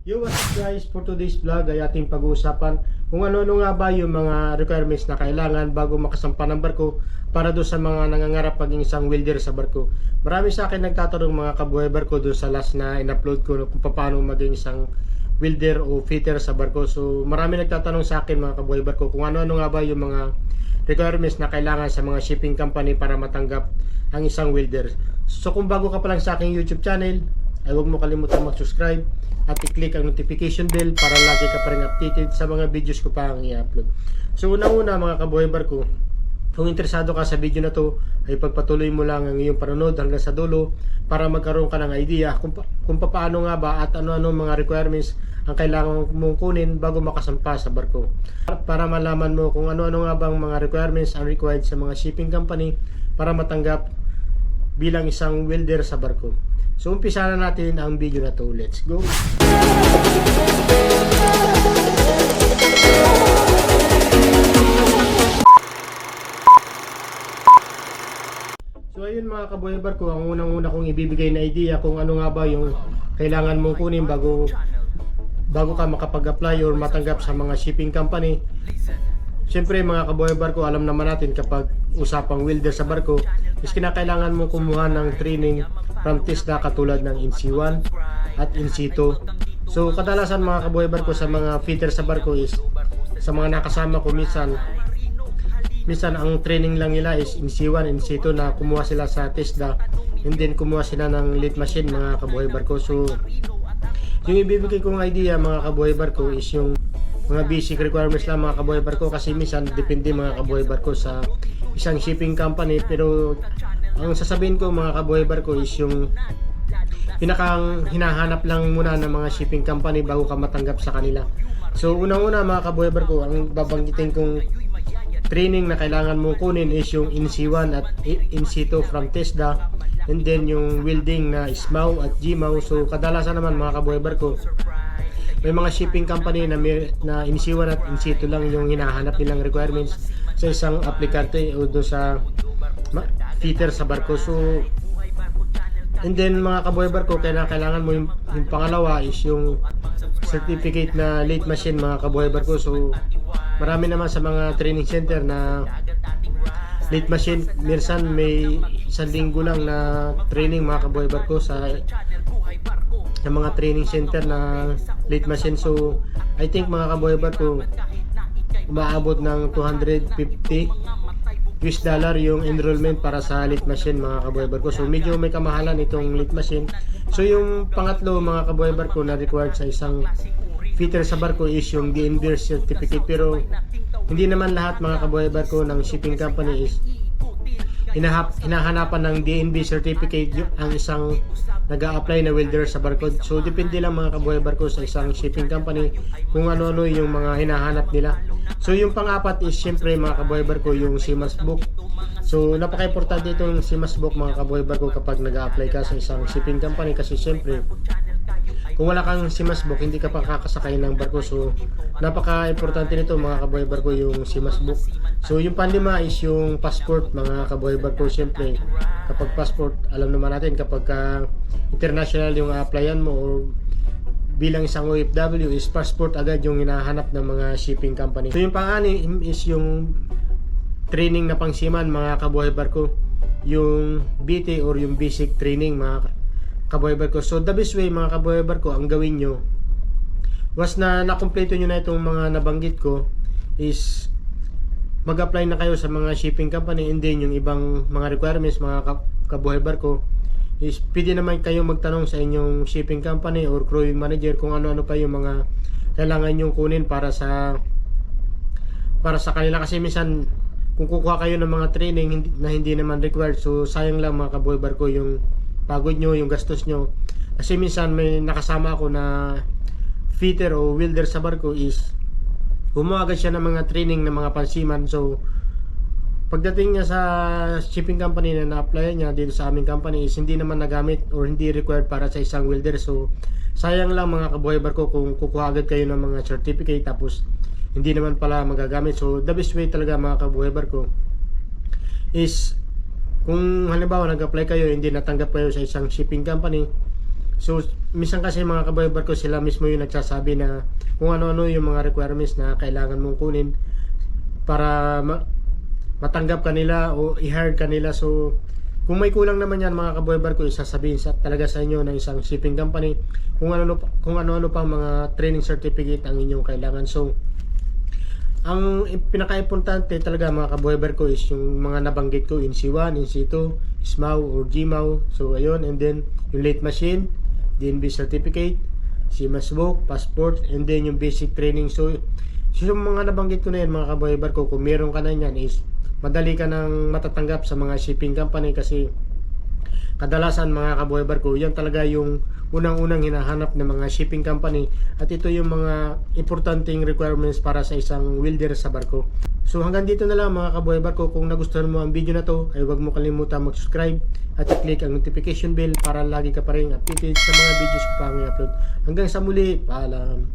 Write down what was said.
Yo, what's up guys? For today's vlog ay ating pag-uusapan kung ano-ano nga ba yung mga requirements na kailangan bago makasampa ng barko para doon sa mga nangangarap maging isang welder sa barko. Marami sa akin nagtatanong mga kabuhay barko doon sa last na in-upload ko kung paano maging isang welder o fitter sa barko. So marami nagtatanong sa akin mga kabuhay barko kung ano-ano nga ba yung mga requirements na kailangan sa mga shipping company para matanggap ang isang welder. So kung bago ka pa lang sa aking YouTube channel, ay huwag mo kalimutan mag-subscribe at i-click ang notification bell para lagi ka pa rin updated sa mga videos ko pa ang i-upload. So unang-una mga kabuhay barko, kung interesado ka sa video na to, ay pagpatuloy mo lang ang iyong panonood hanggang sa dulo para magkaroon ka ng idea kung paano nga ba at ano-ano mga requirements ang kailangan mong kunin bago makasampa sa barko. Para malaman mo kung ano-ano nga bang mga requirements ang required sa mga shipping company para matanggap bilang isang welder sa barko. So umpisa na natin ang video na to. Let's go! So ayun mga kabuhay barko, ang unang-una kong ibibigay na idea kung ano nga ba yung kailangan mong kunin bago ka makapag-apply or matanggap sa mga shipping company. Siyempre mga kabuhay barko, alam naman natin kapag usapang welder sa barko is kinakailangan mo kumuha ng training from TESDA katulad ng NC1 at NC2. So kadalasan mga kabuhay barko sa mga fitter sa barko is sa mga nakasama ko minsan ang training lang nila is NC1, NC2 na kumuha sila sa TESDA and then kumuha sila ng lathe machine mga kabuhay barko. So yung ibibigay kong idea mga kabuhay barko is yung mga basic requirements lang mga kabuhay barko, kasi minsan depende mga kabuhay barko sa isang shipping company. Pero ang sasabihin ko mga kabuhay barko is yung pinakang hinahanap lang muna ng mga shipping company bago ka matanggap sa kanila. So unang-una mga kabuhay barko, ang babanggitin kong training na kailangan mong kunin is yung NC1 at NC2 from TESDA, and then yung welding na SMAW at GMAW. So kadalasan naman mga kabuhay barko, may mga shipping company na NC1 at NC2 lang yung hinahanap nilang requirements sa isang aplikante o doon sa fitter sa barko. So and then mga kabuhay barko, kailangan mo yung pangalawa is yung certificate na lathe machine mga kabuhay barko. So marami naman sa mga training center na lathe machine, minsan may isang linggo lang na training mga kabuhay barko sa mga training center na lathe machine. So I think mga kabuhay barko, umaabot ng $250 yung enrollment para sa lathe machine mga kabuhay barko. So medyo may kamahalan itong lathe machine. So yung pangatlo mga kabuhay barko na required sa isang fitter sa barko is yung DNV certificate. Pero hindi naman lahat mga kabuhay barko ng shipping company is hinahanapan ng DNV certificate ang isang nag-a-apply na welder sa barko. So depende lang mga kabuhay barko sa isang shipping company kung ano-ano yung mga hinahanap nila. So yung pang-apat is syempre mga kabuhay barko yung CMAS book. So napaka-importante itong CMAS book mga kabuhay barko kapag nag-a-apply ka sa isang shipping company, kasi syempre kung wala kang CMAS book, hindi ka pa kakasakay ng barko. So napaka-importante nito mga kabuhay barko yung CMAS book. So yung panlima is yung passport mga kabuhay barko. Siyempre kapag passport, alam naman natin kapag international yung applyan mo or bilang isang OFW is passport agad yung hinahanap ng mga shipping company. So yung pang-anim is yung training na pangsiman mga kabuhay barko, yung BT or yung basic training mga kabuhay barko. So the best way mga kabuhay barko, ang gawin nyo once na nakumpleto nyo na itong mga nabanggit ko is mag-apply na kayo sa mga shipping company, and then yung ibang mga requirements mga kabuhay barko is pwede naman kayong magtanong sa inyong shipping company or crewing manager kung ano-ano pa yung mga kailangan nyong kunin para sa kanila. Kasi minsan kung kukuha kayo ng mga training na hindi naman required, so sayang lang mga kabuhay barko yung pagod nyo, yung gastos nyo. Kasi minsan may nakasama ako na fitter o welder sa barko is gumawa agad siya ng mga training ng mga pansiman. So pagdating niya sa shipping company na na-apply niya dito sa aming company is hindi naman nagamit or hindi required para sa isang welder. So sayang lang mga kabuhay barko kung kukuha agad kayo ng mga certificate tapos hindi naman pala magagamit. So the best way talaga mga kabuhay barko is kung halimbawa nag-apply kayo, hindi natanggap kayo sa isang shipping company, So, minsan kasi mga kaboy barko, sila mismo yung nagsasabi na kung ano-ano yung mga requirements na kailangan mong kunin para matanggap kanila o i-hire kanila. So, kung may kulang naman yan mga kaboy barko, isasabihin talaga sa inyo ng isang shipping company kung ano-ano pang mga training certificate ang inyong kailangan. So, ang pinaka-importante talaga mga kaboy barko is yung mga nabanggit ko, NC1, NC2, SMAW or GMAW. So, ayun, and then yung late machine, DNB certificate, CMAS book, passport, and then yung basic training. So yung mga nabanggit ko na yan mga kaboy barko, kung meron ka na yan is madali ka nang matatanggap sa mga shipping company, kasi kadalasan mga kaboy barko, yan talaga yung unang-unang hinahanap ng mga shipping company, at ito yung mga importanteng requirements para sa isang welder sa barko. So hanggang dito na lang mga kaboy barko. Kung nagustuhan mo ang video na to, ay huwag mo kalimutan mag-subscribe at i-click ang notification bell para lagi ka pa rin updated sa mga videos ko pa ang i-upload. Hanggang sa muli, paalam.